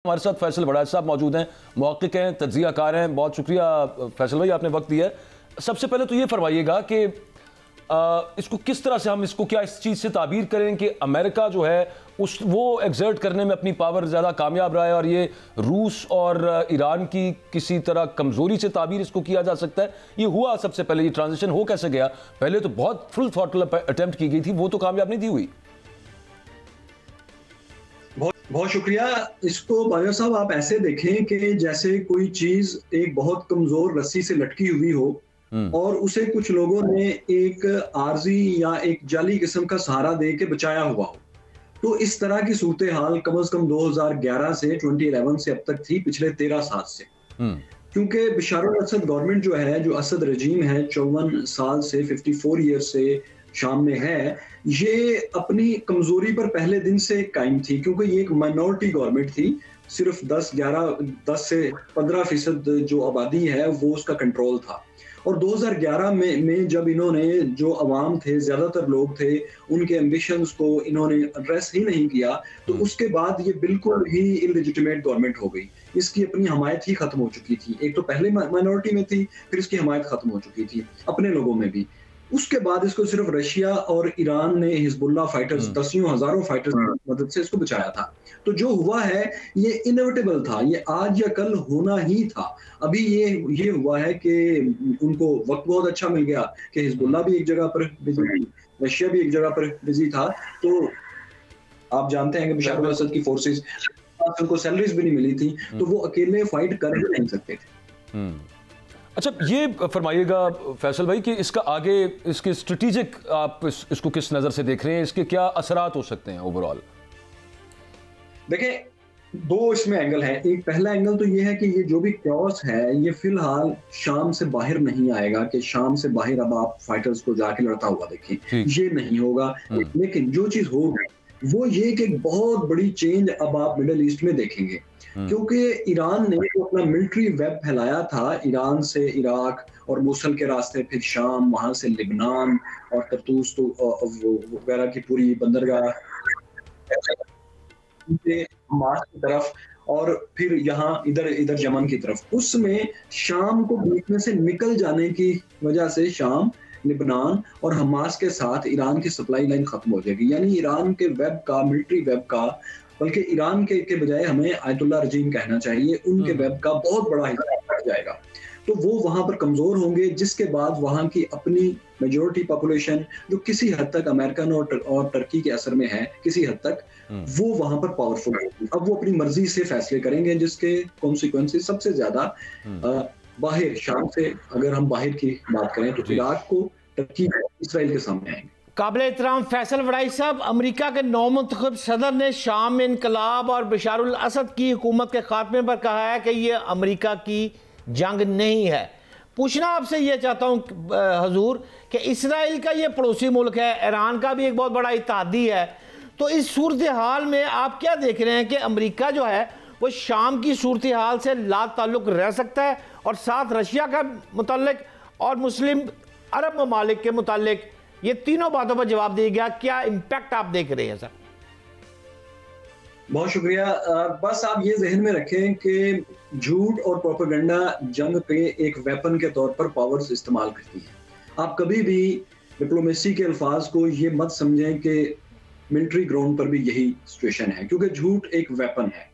हमारे साथ फैसल वड़ैच साहब मौजूद हैं, मुहक्किक हैं, तज्ज़ियाकार हैं। बहुत शुक्रिया फैसल भाई, आपने वक्त दिया है। सबसे पहले तो ये फरमाइएगा कि इसको किस तरह से हम इसको क्या इस चीज़ से ताबीर करें कि अमेरिका जो है वो एग्जर्ट करने में अपनी पावर ज़्यादा कामयाब रहा है और ये रूस और ईरान की किसी तरह कमज़ोरी से ताबीर इसको किया जा सकता है। ये हुआ सबसे पहले, ये ट्रांजिशन हो कैसे गया? पहले तो बहुत फुल थ्रॉटल अटेम्प्ट की गई थी, वो तो कामयाब नहीं थी हुई। बहुत शुक्रिया। इसको बायो साहब आप ऐसे देखें कि जैसे कोई चीज एक बहुत कमजोर रस्सी से लटकी हुई हो और उसे कुछ लोगों ने एक आरजी या एक जाली किस्म का सहारा दे के बचाया हुआ हो। तो इस तरह की सूरत हाल कम से कम 2011 से 2011 से अब तक थी, पिछले 13 साल से। क्योंकि बशार अल असद गवर्नमेंट जो है, जो असद रजीम है 54 साल से 54 ईयर से शाम में है, ये अपनी कमजोरी पर पहले दिन से कायम थी, क्योंकि ये एक माइनॉरिटी गवर्नमेंट थी। सिर्फ 10 से 15% जो आबादी है वो उसका कंट्रोल था। और 2011 में जब इन्होंने, जो अवाम थे, ज्यादातर लोग थे, उनके एम्बिशंस को इन्होंने एड्रेस ही नहीं किया, तो उसके बाद ये बिल्कुल ही इललेजिटिमेट गवर्नमेंट हो गई। इसकी अपनी हमायत ही खत्म हो चुकी थी। एक तो पहले माइनॉरिटी में थी, फिर इसकी हमायत खत्म हो चुकी थी अपने लोगों में भी। उसके बाद इसको सिर्फ रशिया और ईरान ने हिजबुल्लाह फाइटर्स, दसियों हजारों फाइटर्स की मदद से इसको बचाया था। तो जो हुआ है ये इनएविटेबल था, ये आज या कल होना ही था। अभी ये हुआ है कि उनको वक्त बहुत अच्छा मिल गया कि हिजबुल्लाह भी एक जगह पर बिजी, रशिया भी एक जगह पर बिजी था। तो आप जानते हैं कि बशार अल असद की फोर्सेस, उनको सैलरीज भी नहीं मिली थी, तो वो अकेले फाइट कर ही नहीं सकते थे। अच्छा, ये फरमाइएगा फैसल भाई कि इसका आगे, इसके स्ट्रेटेजिक आप इसको किस नज़र से देख रहे हैं, इसके क्या असरात हो सकते हैं ओवरऑल? देखें, दो इसमें एंगल हैं। एक पहला एंगल तो ये है कि ये जो भी क्रॉस है ये फिलहाल शाम से बाहर नहीं आएगा, कि शाम से बाहर अब आप फाइटर्स को जाके लड़ता हुआ देखें, ये नहीं होगा। लेकिन जो चीज होगी वो ये कि बहुत बड़ी चेंज अब आप मिडिल ईस्ट में देखेंगे, क्योंकि ईरान ने जो अपना मिलिट्री वेब फैलाया था, ईरान से इराक और मूसल के रास्ते, फिर शाम, वहां से लिबनान और तरतूस वगैरह की पूरी बंदरगाह हमास की तरफ, और फिर यहाँ इधर यमन की तरफ, उसमें शाम को बीच में से निकल जाने की वजह से शाम, लिबनान और हमास के साथ ईरान की सप्लाई लाइन खत्म हो जाएगी। यानी ईरान के वेब का, मिलिट्री वेब का, बल्कि ईरान के बजाय हमें आयतुल्लाह रजीम कहना चाहिए, उनके वेब का बहुत बड़ा हिस्सा कट जाएगा। तो वो वहां पर कमजोर होंगे, जिसके बाद वहां की अपनी मेजॉरिटी पॉपुलेशन, जो किसी हद तक अमेरिकन और टर्की के असर में है, किसी हद तक वो वहां पर पावरफुल होगी। अब वो अपनी मर्जी से फैसले करेंगे, जिसके कॉन्सिक्वेंसेस सबसे ज्यादा बाहर, शाम से अगर हम बाहर की बात करें तो इराक को, टर्की को, इसराइल के सामने आएंगे। काबिल एहतराम फैसल वड़ैच साहब, अमरीका के नौमुंतखब सदर ने शाम में इनकलाब और बशार अल असद की हुकूमत के खात्मे पर कहा है कि ये अमरीका की जंग नहीं है। पूछना आपसे ये चाहता हूँ हजूर कि इसराइल का ये पड़ोसी मुल्क है, ईरान का भी एक बहुत बड़ा इत्तेहादी है, तो इस सूरत हाल में आप क्या देख रहे हैं कि अमरीका जो है वो शाम की सूरत हाल से ला ताल्लुक रह सकता है, और साथ रशिया का मुतालिक और मुस्लिम अरब ममालिक के मुतालिक, ये तीनों बातों पर जवाब दिया गया, क्या इम्पैक्ट आप देख रहे हैं सर? बहुत शुक्रिया। बस आप ये जहन में रखें कि झूठ और प्रोपेगेंडा जंग पे एक वेपन के तौर पर पावर्स इस्तेमाल करती है। आप कभी भी डिप्लोमेसी के अल्फाज को ये मत समझें कि मिलिट्री ग्राउंड पर भी यही सिचुएशन है, क्योंकि झूठ एक वेपन है।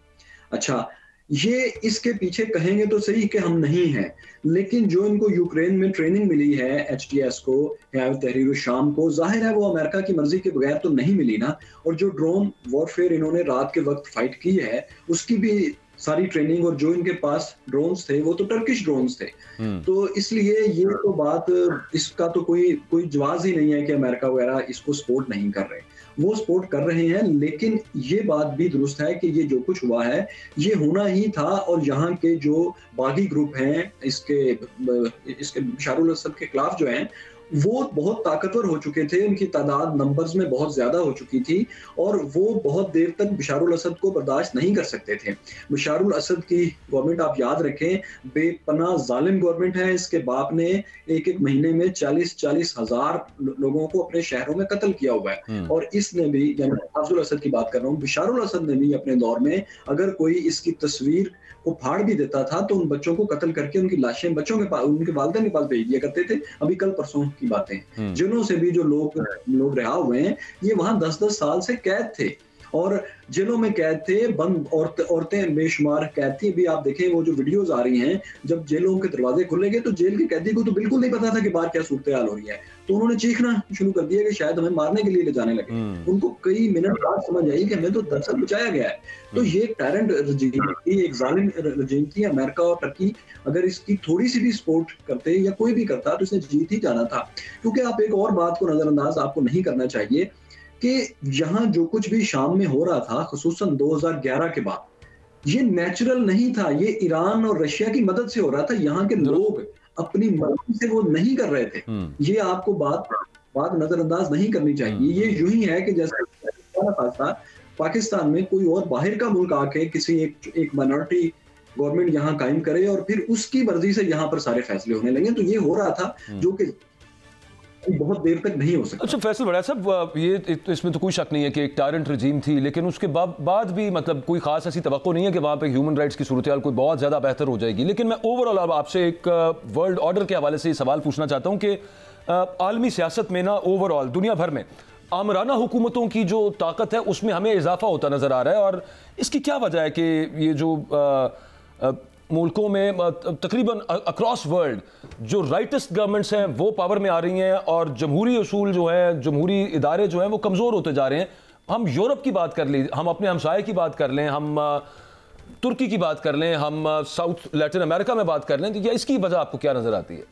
अच्छा, ये इसके पीछे कहेंगे तो सही कि हम नहीं हैं, लेकिन जो इनको यूक्रेन में ट्रेनिंग मिली है, HTS को, तहरीर शाम को, जाहिर है वो अमेरिका की मर्जी के बगैर तो नहीं मिली ना। और जो ड्रोन वॉरफेयर इन्होंने रात के वक्त फाइट की है, उसकी भी सारी ट्रेनिंग, और जो इनके पास ड्रोन्स थे वो तो टर्किश ड्रोन्स थे। तो इसलिए ये तो बात, इसका तो कोई जवाब ही नहीं है कि अमेरिका वगैरह इसको सपोर्ट नहीं कर रहे, वो सपोर्ट कर रहे हैं। लेकिन ये बात भी दुरुस्त है कि ये जो कुछ हुआ है ये होना ही था, और यहाँ के जो बागी ग्रुप हैं इसके बशार अल असद के खिलाफ जो हैं, वो बहुत ताकतवर हो चुके थे, उनकी तादाद नंबर्स में बहुत ज्यादा हो चुकी थी और वो बहुत देर तक बशारुल असद को बर्दाश्त नहीं कर सकते थे। बशारुल असद की गवर्नमेंट आप याद रखें बेपनाह जालिम गवर्नमेंट है। इसके बाप ने एक एक महीने में 40-40 हजार लोगों को अपने शहरों में कत्ल किया हुआ है। और इसने भी, यानी हाफिजुल असद की बात कर रहा हूँ, बशारुल असद ने भी अपने दौर में अगर कोई इसकी तस्वीर को फाड़ भी देता था तो उन बच्चों को कत्ल करके उनकी लाशें बच्चों के पास, उनके वालिदैन के पास भेज दिया करते थे। अभी कल परसों की बातें, जेलों से भी जो लोग रिहा हुए हैं ये वहां 10-10 साल से कैद थे और जेलों में कैद थे, बंद औरतें बेशुमार कैद थी। अभी आप देखें वो जो वीडियोस आ रही हैं, जब जेलों के दरवाजे खुलेंगे तो जेल के कैदी को तो बिल्कुल नहीं पता था कि बाहर क्या सूरत हाल हो रही है, तो उन्होंने चीखना शुरू कर दिया कि शायद हमें मारने के लिए ले जाने लगे। उनको कई मिनट बाद समझ आई कि हमें तो दरअसल बचाया गया है। तो ये एक टैरेंट रजीम थी, एक जालिम रजीम थी। अमेरिका और टर्की अगर इसकी थोड़ी सी भी सपोर्ट करते या कोई भी करता तो इसने जीत ही जाना था। क्योंकि आप एक और बात को नजरअंदाज आपको नहीं करना चाहिए कि यहाँ जो कुछ भी शाम में हो रहा था, खुसूसन 2011 के बाद, ये नेचुरल नहीं था, ये ईरान और रशिया की मदद से हो रहा था। यहाँ के लोग अपनी मर्जी से वो नहीं कर रहे थे। ये आपको बात नजरअंदाज नहीं करनी चाहिए। ये यूं ही है कि जैसे पाकिस्तान में कोई और बाहर का मुल्क आके किसी एक माइनॉरिटी गवर्नमेंट यहाँ कायम करे और फिर उसकी मर्जी से यहाँ पर सारे फैसले होने लगे, तो ये हो रहा था जो कि बहुत देर तक नहीं हो सकता। अच्छा फैसल बड़ा साहब, ये इसमें तो कोई शक नहीं है कि एक टायरेंट रजीम थी, लेकिन उसके बाद भी मतलब कोई खास ऐसी तवक्को नहीं है कि वहाँ पे ह्यूमन राइट्स की सूरत हाल कोई बहुत ज़्यादा बेहतर हो जाएगी। लेकिन मैं ओवरऑल अब आपसे एक वर्ल्ड ऑर्डर के हवाले से ये सवाल पूछना चाहता हूँ कि आलमी सियासत में ना ओवरऑल दुनिया भर में आमराना हुकूमतों की जो ताकत है उसमें हमें इजाफा होता नज़र आ रहा है, और इसकी क्या वजह है कि ये जो मुल्कों में तकरीबन अक्रॉस वर्ल्ड जो राइटिस्ट गवर्नमेंट्स हैं वो पावर में आ रही हैं और जमहूरी उसूल जो हैं, जमहूरी इदारे जो हैं वो कमज़ोर होते जा रहे हैं। हम यूरोप की बात कर ली, हम अपने हमसाये की बात कर लें, हम तुर्की की बात कर लें, हम साउथ लैटिन अमेरिका में बात कर लें, तो इसकी वजह आपको क्या नज़र आती है?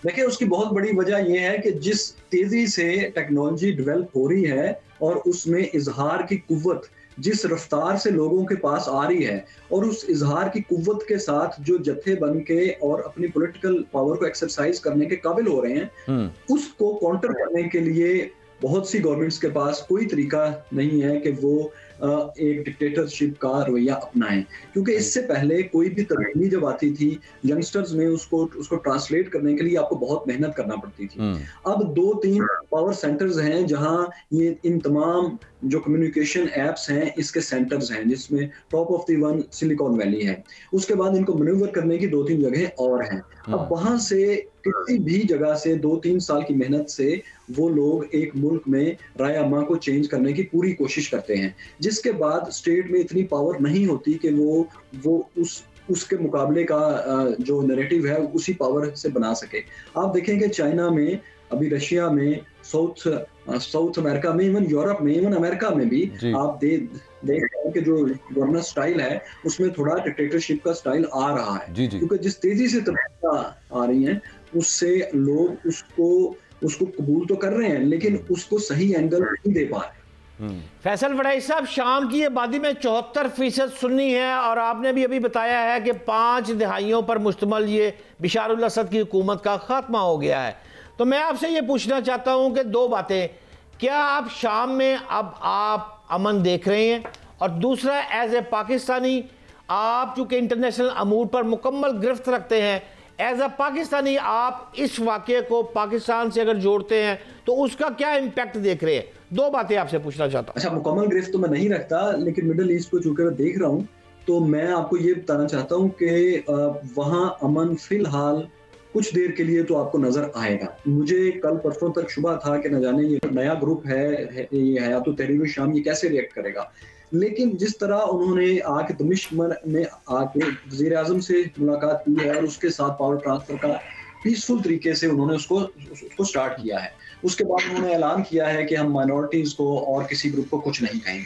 देखिए उसकी बहुत बड़ी वजह यह है कि जिस तेज़ी से टेक्नोलॉजी डेवलप हो रही है और उसमें इजहार की कुव्वत जिस रफ्तार से लोगों के पास आ रही है और उस इजहार की कुव्वत के साथ जो जत्थे बन के और अपनी पॉलिटिकल पावर को एक्सरसाइज करने के काबिल हो रहे हैं, उसको काउंटर करने के लिए बहुत सी गवर्नमेंट्स के पास कोई तरीका नहीं है कि वो एक डिक्टेटरशिप का रवैया अपनाएं। क्योंकि इससे पहले कोई भी तब्दीली जब आती थी यंगस्टर्स में उसको ट्रांसलेट करने के लिए आपको बहुत मेहनत करना पड़ती थी। अब 2-3 पावर सेंटर्स हैं जहां ये इन तमाम जो कम्युनिकेशन एप्स हैं इसके सेंटर्स हैं, जिसमें top of the one silicon valley है। उसके बाद इनको मैन्यूवर करने की 2-3 जगह और हैं। अब वहां से किसी भी जगह से 2-3 साल की मेहनत से वो लोग एक मुल्क में राय अम्मा को चेंज करने की पूरी कोशिश करते हैं, जिसके बाद स्टेट में इतनी पावर नहीं होती कि वो उसके मुकाबले का जो नैरेटिव है उसी पावर से बना सके। आप देखें कि चाइना में, अभी रशिया में, साउथ अमेरिका में, इवन यूरोप में, इवन अमेरिका में भी आप देख रहे हैं कि जो गवर्नर स्टाइल है उसमें थोड़ा डिक्टेटरशिप का स्टाइल आ रहा है। क्योंकि जिस तेजी से तब्दीलियां आ रही हैं उससे लोग उसको कबूल तो कर रहे हैं लेकिन उसको सही एंगल नहीं दे पा रहे। फैसल वड़ाई साहब, शाम की आबादी में 74% सुन्नी है और आपने भी अभी बताया है कि 5 दहाइयों पर मुश्तमल ये बशारुल असद की हुकूमत का खात्मा हो गया है। तो मैं आपसे ये पूछना चाहता हूँ कि 2 बातें, क्या आप शाम में अब आप अमन देख रहे हैं, और दूसरा एज ए पाकिस्तानी आप चूँकि इंटरनेशनल अमूर पर मुकम्मल गिरफ्त रखते हैं, एज अ पाकिस्तानी आप इस वाक़े को पाकिस्तान से अगर जोड़ते हैं तो उसका क्या इम्पैक्ट देख रहे हैं? 2 बातें आपसे पूछना चाहता हूँ। अच्छा, मुकम्मल गिरफ्त तो मैं नहीं रखता, लेकिन मिडिल ईस्ट को चूंकि मैं देख रहा हूँ तो मैं आपको ये बताना चाहता हूँ कि वहाँ अमन फिलहाल कुछ देर के लिए तो आपको नजर आएगा। मुझे कल परसों तक शुबा था कि न जाने ये नया ग्रुप है ये हयातो तहरीर शाम, ये कैसे रिएक्ट करेगा। लेकिन जिस तरह उन्होंने आके दमिश्क में आके वज़ीर आज़म से मुलाकात की है और उसके साथ पावर ट्रांसफर का पीसफुल तरीके से उन्होंने उसको स्टार्ट किया है, उसके बाद उन्होंने ऐलान किया है कि हम माइनॉरिटीज को और किसी ग्रुप को कुछ नहीं कहेंगे,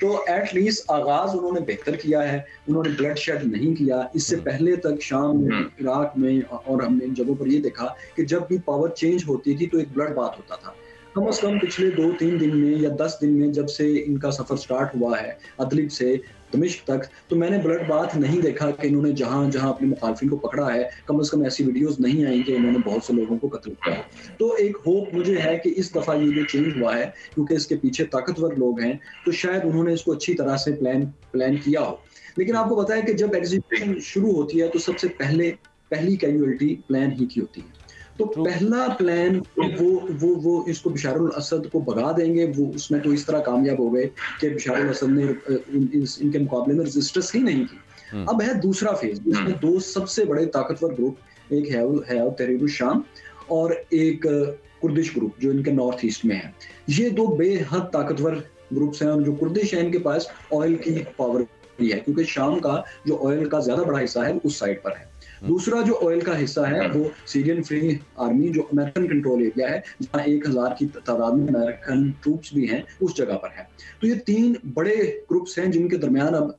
तो एटलीस्ट आगाज उन्होंने बेहतर किया है। उन्होंने ब्लड शेड नहीं किया। इससे पहले तक शाम में, इराक में और हमने इन जगहों पर ये देखा कि जब भी पावर चेंज होती थी तो एक ब्लड बात होता था। कम से कम पिछले 2-3 दिन में या 10 दिन में जब से इनका सफर स्टार्ट हुआ है अदलिब से, दमिश्क तक, तो मैंने ब्लड बाथ नहीं देखा कि इन्होंने जहां जहां अपने मुखालफिन को पकड़ा है, कम से कम ऐसी वीडियोस नहीं आई कि इन्होंने बहुत से लोगों को कत्ल किया है। तो एक होप मुझे है कि इस दफा ये जो चेंज हुआ है, क्योंकि इसके पीछे ताकतवर लोग हैं, तो शायद उन्होंने इसको अच्छी तरह से प्लान किया हो। लेकिन आपको पता है कि जब एग्जीक्यूशन शुरू होती है तो सबसे पहली कैजुअलिटी प्लान ही की होती है। तो पहला प्लान वो इसको बशारुल असद को भगा देंगे, वो उसमें तो इस तरह कामयाब हो गए कि बशारुल असद ने इनके मुकाबले में रेजिस्टेंस ही नहीं की। अब है दूसरा फेज, इसमें दो सबसे बड़े ताकतवर ग्रुप, एक है तहरीर शाम और एक कुर्दिश ग्रुप जो इनके नॉर्थ ईस्ट में है। ये दो बेहद ताकतवर ग्रुप्स हैं, और जो कुर्दिश है इनके पास ऑयल की पावर भी है, क्योंकि शाम का जो ऑयल का ज्यादा बड़ा हिस्सा है उस साइड पर है। दूसरा जो ऑयल का हिस्सा है वो सीरियन फ्री आर्मी जो अमेरिकन कंट्रोल एरिया है, जहां 1000 की तादाद में अमेरिकन ट्रूप्स भी हैं, उस जगह पर है। तो ये तीन बड़े ग्रुप्स हैं जिनके दरमियान अब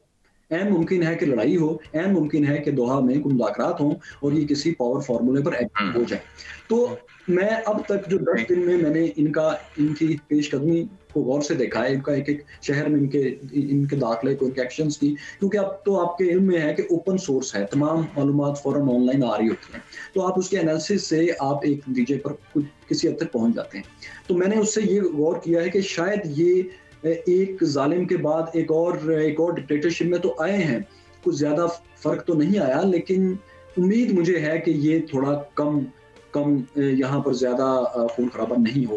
ऐन मुमकिन है कि लड़ाई हो, ऐन मुमकिन है कि दोहा में कोई मुज़ाकरात हों और ये किसी पावर फार्मूले पर एक्टिव हो जाए। तो मैं अब तक जो 10 दिन में मैंने इनकी पेशकदमी को गौर से देखा है, इनका एक शहर में इनके दाखिले को, इनके एक्शंस की, क्योंकि अब तो आपके इल्म में है कि ओपन सोर्स है, तमाम मालूमात फौरन ऑनलाइन आ रही होती हैं, तो आप उसके एनालिसिस से आप एक नतीजे पर किसी हद तक पहुंच जाते हैं। तो मैंने उससे ये गौर किया है कि शायद ये एक जालिम के बाद एक और डिक्टेटरशिप में तो आए हैं, कुछ ज्यादा फर्क तो नहीं आया, लेकिन उम्मीद मुझे है कि ये थोड़ा कम यहाँ पर ज्यादा खून खराबा नहीं हो।